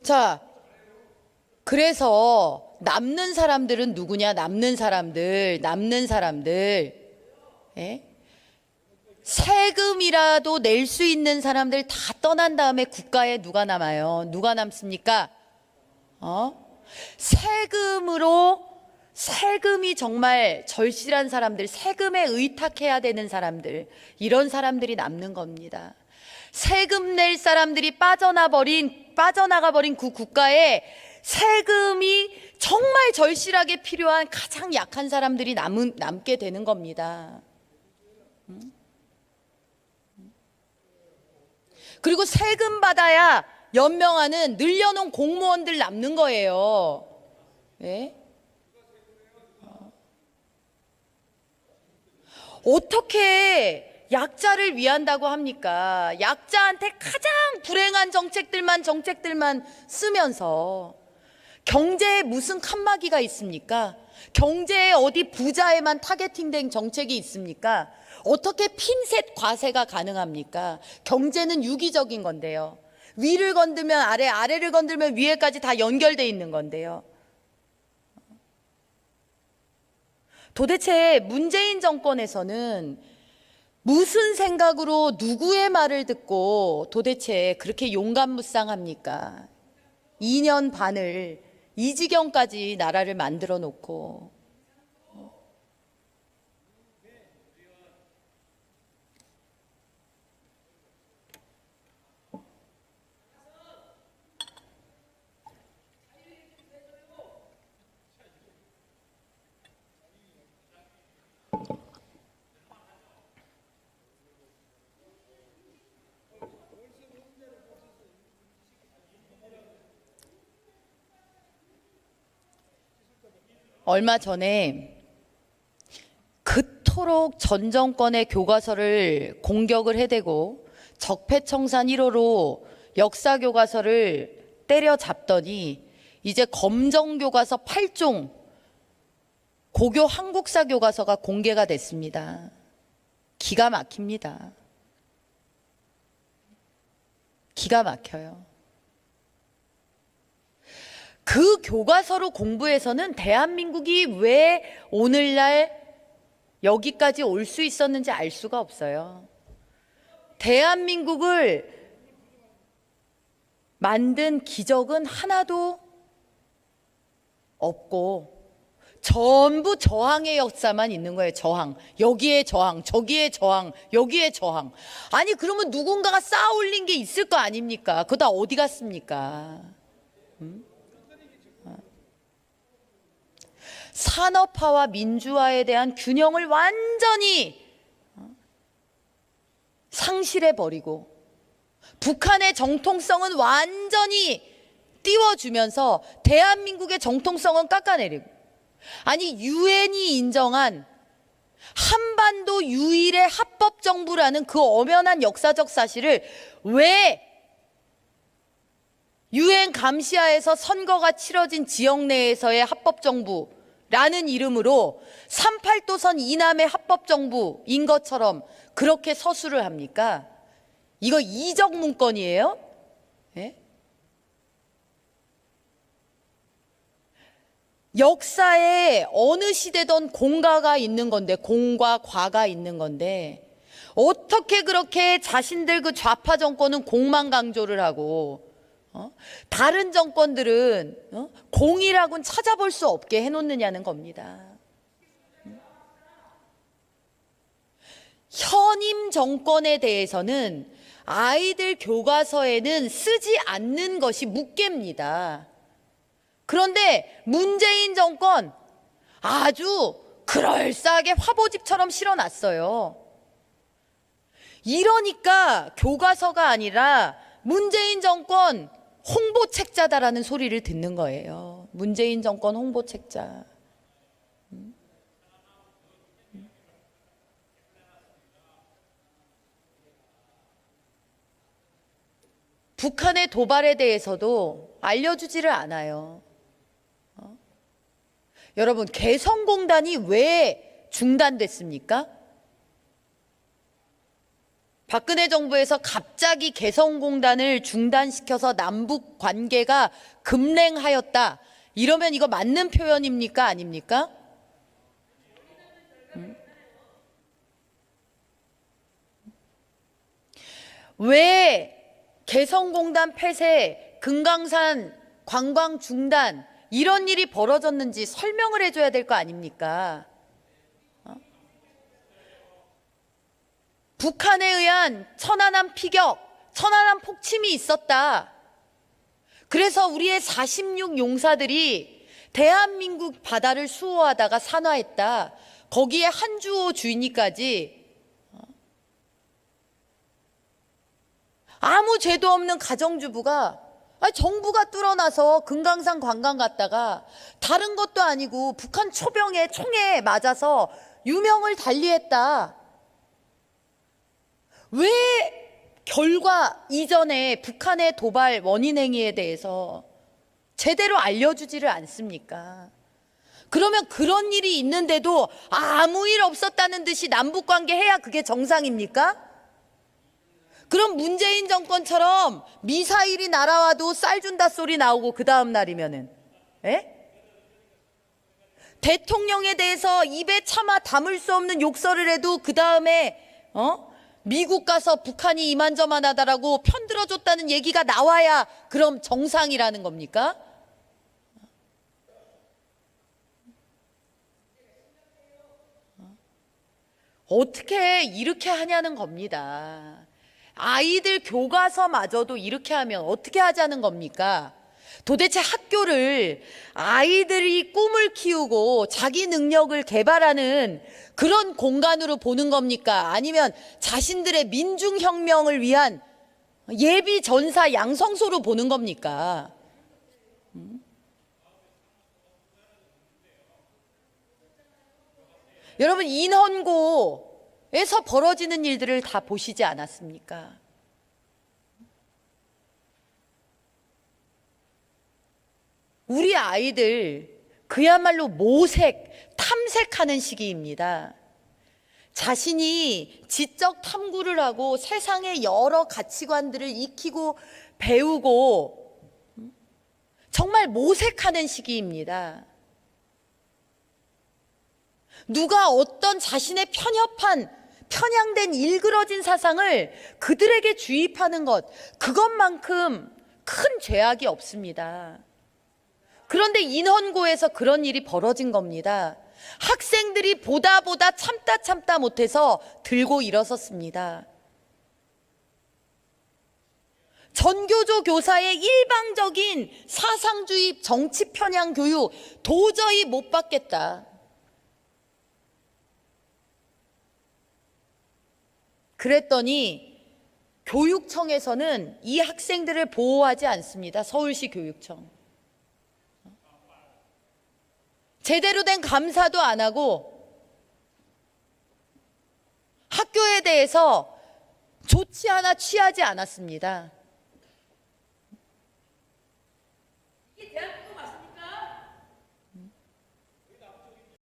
자, 그래서 남는 사람들은 누구냐? 남는 사람들. 예? 세금이라도 낼 수 있는 사람들 다 떠난 다음에 국가에 누가 남아요? 누가 남습니까? 세금이 정말 절실한 사람들, 세금에 의탁해야 되는 사람들, 이런 사람들이 남는 겁니다. 세금 낼 사람들이 빠져나가 버린 그 국가에 세금이 정말 절실하게 필요한 가장 약한 사람들이 남게 되는 겁니다. 그리고 세금 받아야 연명하는 늘려놓은 공무원들 남는 거예요. 예? 어떻게 약자를 위한다고 합니까? 약자한테 가장 불행한 정책들만 쓰면서 경제에 무슨 칸막이가 있습니까? 경제에 어디 부자에만 타겟팅된 정책이 있습니까? 어떻게 핀셋 과세가 가능합니까? 경제는 유기적인 건데요. 위를 건들면 아래, 아래를 건들면 위에까지 다 연결돼 있는 건데요. 도대체 문재인 정권에서는 무슨 생각으로 누구의 말을 듣고 도대체 그렇게 용감무쌍합니까? 2년 반을 이 지경까지 나라를 만들어 놓고 얼마 전에 그토록 전 정권의 교과서를 공격을 해대고 적폐청산 1호로 역사 교과서를 때려잡더니 이제 검정교과서 8종 고교 한국사 교과서가 공개가 됐습니다. 기가 막힙니다. 기가 막혀요. 그 교과서로 공부해서는 대한민국이 왜 오늘날 여기까지 올 수 있었는지 알 수가 없어요. 대한민국을 만든 기적은 하나도 없고 전부 저항의 역사만 있는 거예요. 저항. 여기에 저항, 저기에 저항, 여기에 저항. 아니 그러면 누군가가 쌓아 올린 게 있을 거 아닙니까? 그거 다 어디 갔습니까? 산업화와 민주화에 대한 균형을 완전히 상실해버리고 북한의 정통성은 완전히 띄워주면서 대한민국의 정통성은 깎아내리고, 아니 유엔이 인정한 한반도 유일의 합법정부라는 그 엄연한 역사적 사실을 왜 유엔 감시하에서 선거가 치러진 지역 내에서의 합법정부라는 이름으로 38도선 이남의 합법정부인 것처럼 그렇게 서술을 합니까? 이거 이적 문건이에요? 예? 역사에 어느 시대든 공과가 있는 건데, 공과 과가 있는 건데 어떻게 그렇게 자신들 그 좌파 정권은 공만 강조를 하고 다른 정권들은 공이라고는 찾아볼 수 없게 해놓느냐는 겁니다. 현임 정권에 대해서는 아이들 교과서에는 쓰지 않는 것이 묵계입니다. 그런데 문재인 정권 아주 그럴싸하게 화보집처럼 실어놨어요. 이러니까 교과서가 아니라 문재인 정권 홍보책자다라는 소리를 듣는 거예요. 문재인 정권 홍보책자. 북한의 도발에 대해서도 알려주지를 않아요. 여러분, 개성공단이 왜 중단됐습니까? 박근혜 정부에서 갑자기 개성공단을 중단시켜서 남북 관계가 급냉하였다. 이러면 이거 맞는 표현입니까? 아닙니까? 왜 개성공단 폐쇄, 금강산 관광 중단 이런 일이 벌어졌는지 설명을 해줘야 될 거 아닙니까? 북한에 의한 천안함 피격, 천안함 폭침이 있었다. 그래서 우리의 46 용사들이 대한민국 바다를 수호하다가 산화했다. 거기에 한주호 주인이까지 아무 죄도 없는 가정주부가 정부가 뚫어놔서 금강산 관광 갔다가 다른 것도 아니고 북한 초병의 총에 맞아서 유명을 달리했다. 왜 결과 이전에 북한의 도발 원인 행위에 대해서 제대로 알려주지를 않습니까? 그러면 그런 일이 있는데도 아무 일 없었다는 듯이 남북관계 해야 그게 정상입니까? 그럼 문재인 정권처럼 미사일이 날아와도 쌀 준다 소리 나오고 그 다음 날이면은 대통령에 대해서 입에 차마 담을 수 없는 욕설을 해도 그 다음에 미국 가서 북한이 이만저만하다라고 편들어줬다는 얘기가 나와야 그럼 정상이라는 겁니까? 어떻게 이렇게 하냐는 겁니다. 아이들 교과서마저도 이렇게 하면 어떻게 하자는 겁니까? 도대체 학교를 아이들이 꿈을 키우고 자기 능력을 개발하는 그런 공간으로 보는 겁니까? 아니면 자신들의 민중혁명을 위한 예비 전사 양성소로 보는 겁니까? 여러분, 인헌고에서 벌어지는 일들을 다 보시지 않았습니까? 우리 아이들 그야말로 모색, 탐색하는 시기입니다. 자신이 지적 탐구를 하고 세상의 여러 가치관들을 익히고 배우고 정말 모색하는 시기입니다. 누가 어떤 자신의 편향된 일그러진 사상을 그들에게 주입하는 것, 그것만큼 큰 죄악이 없습니다. 그런데 인헌고에서 그런 일이 벌어진 겁니다. 학생들이 보다 참다 못해서 들고 일어섰습니다. 전교조 교사의 일방적인 사상주의 정치 편향 교육 도저히 못 받겠다. 그랬더니 교육청에서는 이 학생들을 보호하지 않습니다. 서울시 교육청. 제대로 된 감사도 안 하고 학교에 대해서 조치 하나 취하지 않았습니다.